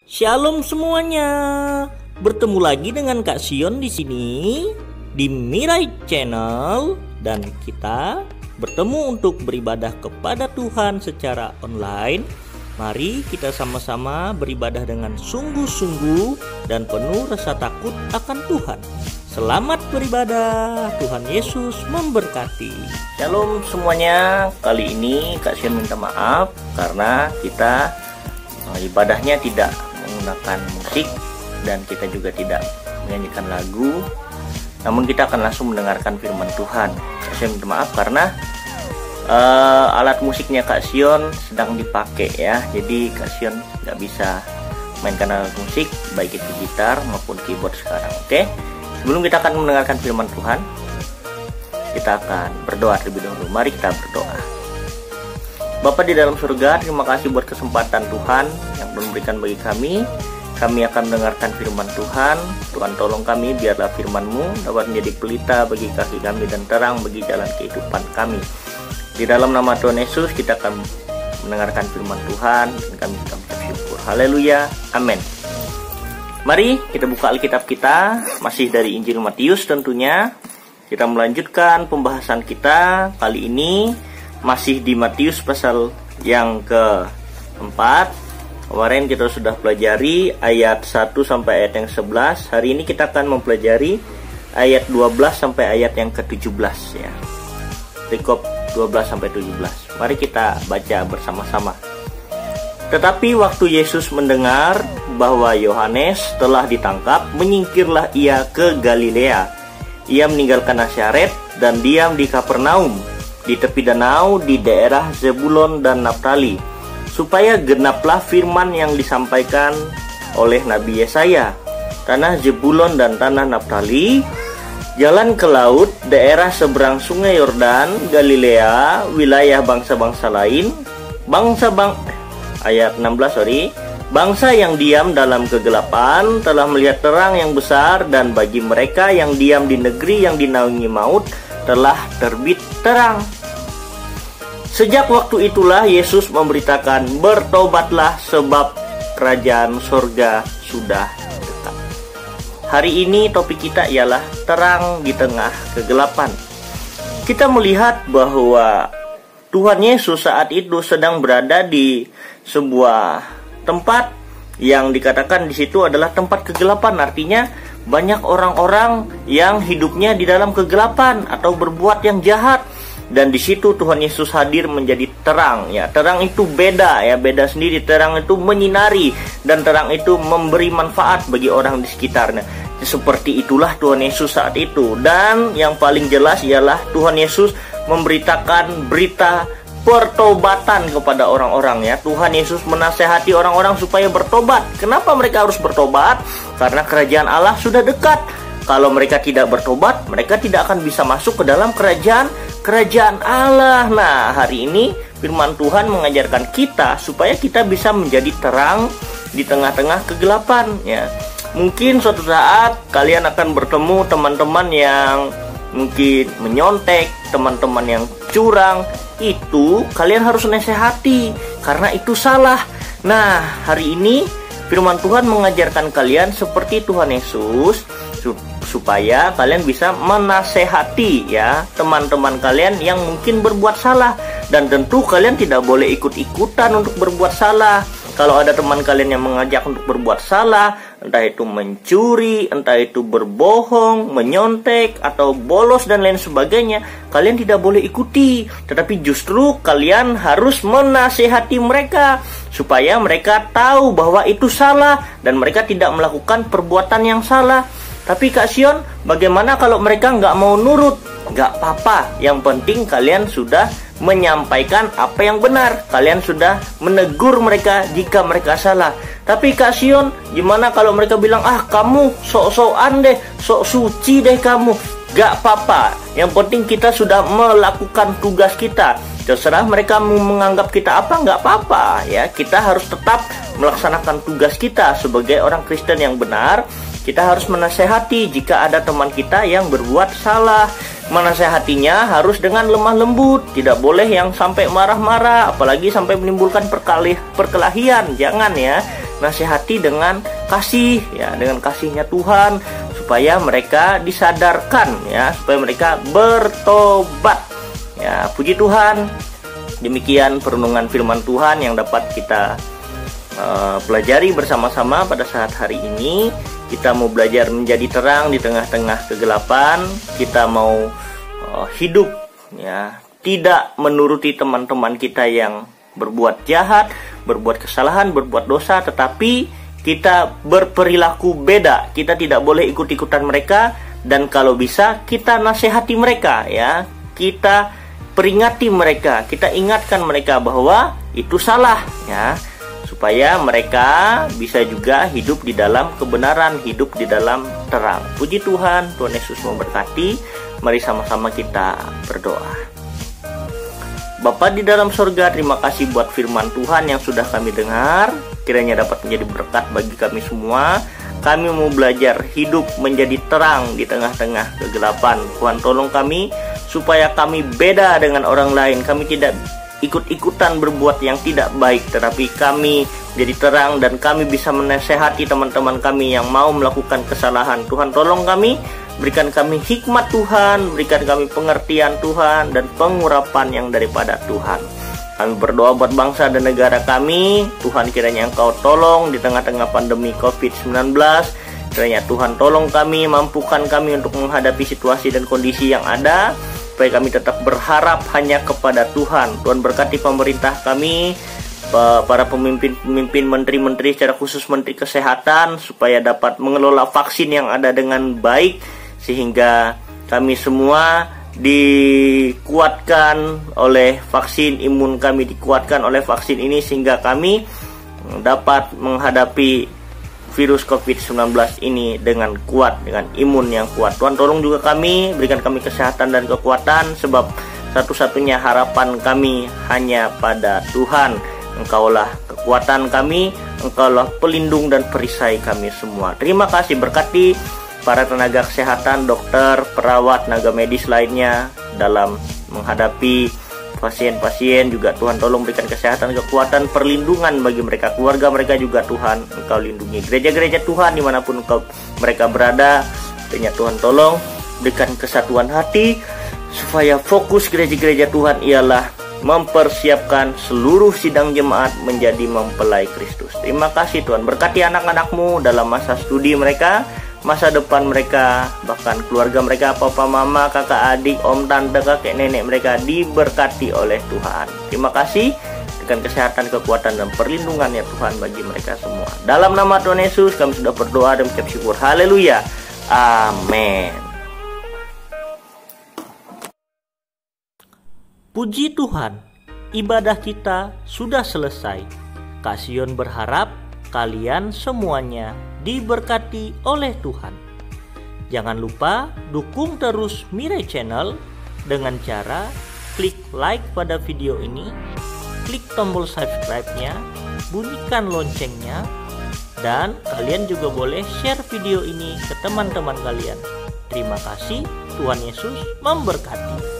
Shalom semuanya. Bertemu lagi dengan Kak Sion di sini di Mirai Channel, dan kita bertemu untuk beribadah kepada Tuhan secara online. Mari kita sama-sama beribadah dengan sungguh-sungguh dan penuh rasa takut akan Tuhan. Selamat beribadah. Tuhan Yesus memberkati. Shalom semuanya. Kali ini Kak Sion minta maaf karena kita ibadahnya tidak menggunakan musik dan kita juga tidak menyanyikan lagu, namun kita akan langsung mendengarkan firman Tuhan. Saya minta maaf karena alat musiknya Kak Sion sedang dipakai ya, jadi Kak Sion nggak bisa mainkan alat musik baik itu gitar maupun keyboard sekarang. Oke, sebelum kita akan mendengarkan firman Tuhan, kita akan berdoa terlebih dahulu. Mari kita berdoa. Bapa di dalam surga, terima kasih buat kesempatan Tuhan yang memberikan bagi kami. Kami akan mendengarkan firman Tuhan. Tuhan tolong kami, biarlah firman-Mu dapat menjadi pelita bagi kaki kami dan terang bagi jalan kehidupan kami. Di dalam nama Tuhan Yesus kita akan mendengarkan firman Tuhan dan kami akan bersyukur. Haleluya, amin. Mari kita buka Alkitab kita, masih dari Injil Matius tentunya. Kita melanjutkan pembahasan kita kali ini masih di Matius pasal yang keempat. Kemarin kita sudah pelajari ayat 1 sampai ayat yang 11. Hari ini kita akan mempelajari ayat 12 sampai ayat yang ke-17 ya. Perikop 12 sampai 17. Mari kita baca bersama-sama. Tetapi waktu Yesus mendengar bahwa Yohanes telah ditangkap, menyingkirlah ia ke Galilea. Ia meninggalkan Nazaret dan diam di Kapernaum, di tepi danau di daerah Zebulon dan Naftali, supaya genaplah firman yang disampaikan oleh Nabi Yesaya. Tanah Zebulon dan tanah Naftali, jalan ke laut, daerah seberang sungai Yordan, Galilea, wilayah bangsa-bangsa lain, ayat 16 bangsa yang diam dalam kegelapan telah melihat terang yang besar, dan bagi mereka yang diam di negeri yang dinaungi maut telah terbit terang. Sejak waktu itulah Yesus memberitakan, bertobatlah sebab kerajaan surga sudah dekat. Hari ini topik kita ialah terang di tengah kegelapan. Kita melihat bahwa Tuhan Yesus saat itu sedang berada di sebuah tempat yang dikatakan di situ adalah tempat kegelapan. Artinya banyak orang-orang yang hidupnya di dalam kegelapan atau berbuat yang jahat. Dan di situ Tuhan Yesus hadir menjadi terang ya. Terang itu beda ya, beda sendiri. Terang itu menyinari dan terang itu memberi manfaat bagi orang di sekitarnya. Seperti itulah Tuhan Yesus saat itu. Dan yang paling jelas ialah Tuhan Yesus memberitakan berita pertobatan kepada orang-orang ya. Tuhan Yesus menasehati orang-orang supaya bertobat. Kenapa mereka harus bertobat? Karena kerajaan Allah sudah dekat. Kalau mereka tidak bertobat, mereka tidak akan bisa masuk ke dalam kerajaan Allah. Nah, hari ini firman Tuhan mengajarkan kita supaya kita bisa menjadi terang di tengah-tengah kegelapan ya. Mungkin suatu saat kalian akan bertemu teman-teman yang mungkin menyontek, teman-teman yang curang. Itu kalian harus nasihati karena itu salah. Nah, hari ini firman Tuhan mengajarkan kalian seperti Tuhan Yesus supaya kalian bisa menasehati ya teman-teman kalian yang mungkin berbuat salah. Dan tentu kalian tidak boleh ikut-ikutan untuk berbuat salah. Kalau ada teman kalian yang mengajak untuk berbuat salah, entah itu mencuri, entah itu berbohong, menyontek, atau bolos dan lain sebagainya, kalian tidak boleh ikuti. Tetapi justru kalian harus menasehati mereka supaya mereka tahu bahwa itu salah dan mereka tidak melakukan perbuatan yang salah. Tapi Kak Sion, bagaimana kalau mereka nggak mau nurut? Nggak apa-apa, yang penting kalian sudah menyampaikan apa yang benar. Kalian sudah menegur mereka jika mereka salah. Tapi Kak Sion, gimana kalau mereka bilang, kamu sok-sokan deh, sok suci deh kamu? Nggak apa-apa, yang penting kita sudah melakukan tugas kita. Terserah mereka mau menganggap kita apa, nggak apa-apa ya. Kita harus tetap melaksanakan tugas kita sebagai orang Kristen yang benar. Kita harus menasehati jika ada teman kita yang berbuat salah. Menasehatinya harus dengan lemah lembut, tidak boleh yang sampai marah-marah, apalagi sampai menimbulkan perkelahian. Jangan ya. nasihati dengan kasih, ya, dengan kasihnya Tuhan, supaya mereka disadarkan, ya, supaya mereka bertobat. Ya, puji Tuhan. Demikian perenungan firman Tuhan yang dapat kita pelajari bersama-sama pada saat hari ini. Kita mau belajar menjadi terang di tengah-tengah kegelapan. Kita mau hidup, ya, tidak menuruti teman-teman kita yang berbuat jahat, berbuat kesalahan, berbuat dosa, tetapi kita berperilaku beda. Kita tidak boleh ikut-ikutan mereka, dan kalau bisa kita nasihati mereka, ya. Kita peringati mereka, kita ingatkan mereka bahwa itu salah, ya, supaya mereka bisa juga hidup di dalam kebenaran, hidup di dalam terang. Puji Tuhan, Tuhan Yesus memberkati. Mari sama-sama kita berdoa. Bapa di dalam surga, terima kasih buat firman Tuhan yang sudah kami dengar. Kiranya dapat menjadi berkat bagi kami semua. Kami mau belajar hidup menjadi terang di tengah-tengah kegelapan. Tuhan, tolong kami supaya kami beda dengan orang lain. Kami tidak ikut-ikutan berbuat yang tidak baik, tetapi kami jadi terang dan kami bisa menasehati teman-teman kami yang mau melakukan kesalahan. Tuhan, tolong kami, berikan kami hikmat Tuhan, berikan kami pengertian Tuhan, dan pengurapan yang daripada Tuhan. Kami berdoa buat bangsa dan negara kami. Tuhan, kiranya Engkau tolong di tengah-tengah pandemi COVID-19. Kiranya Tuhan tolong kami, mampukan kami untuk menghadapi situasi dan kondisi yang ada, supaya kami tetap berharap hanya kepada Tuhan. Tuhan, berkati pemerintah kami, para pemimpin-pemimpin, menteri-menteri, secara khusus Menteri Kesehatan, supaya dapat mengelola vaksin yang ada dengan baik, sehingga kami semua dikuatkan oleh vaksin, imun kami dikuatkan oleh vaksin ini, sehingga kami dapat menghadapi virus COVID-19 ini dengan kuat, dengan imun yang kuat. Tuhan, tolong juga kami, berikan kami kesehatan dan kekuatan, sebab satu-satunya harapan kami hanya pada Tuhan. Engkaulah kekuatan kami, Engkaulah pelindung dan perisai kami semua. Terima kasih, berkati para tenaga kesehatan, dokter, perawat, tenaga medis lainnya dalam menghadapi pasien-pasien juga. Tuhan, tolong berikan kesehatan, kekuatan, perlindungan bagi mereka, keluarga mereka juga. Tuhan, Engkau lindungi gereja-gereja Tuhan dimanapun mereka berada. Artinya Tuhan, tolong berikan kesatuan hati, supaya fokus gereja-gereja Tuhan ialah mempersiapkan seluruh sidang jemaat menjadi mempelai Kristus. Terima kasih Tuhan, berkati anak-anak-Mu dalam masa studi mereka, masa depan mereka, bahkan keluarga mereka, papa, mama, kakak, adik, om, tante, kakek, nenek mereka diberkati oleh Tuhan. Terima kasih, dengan kesehatan, kekuatan, dan perlindungan ya Tuhan bagi mereka semua. Dalam nama Tuhan Yesus kami sudah berdoa dan mengucap syukur. Haleluya. Amin. Puji Tuhan, ibadah kita sudah selesai. Kak Sion berharap kalian semuanya diberkati oleh Tuhan. Jangan lupa dukung terus Mirai Channel dengan cara klik like pada video ini, klik tombol subscribe-nya, bunyikan loncengnya, dan kalian juga boleh share video ini ke teman-teman kalian. Terima kasih, Tuhan Yesus memberkati.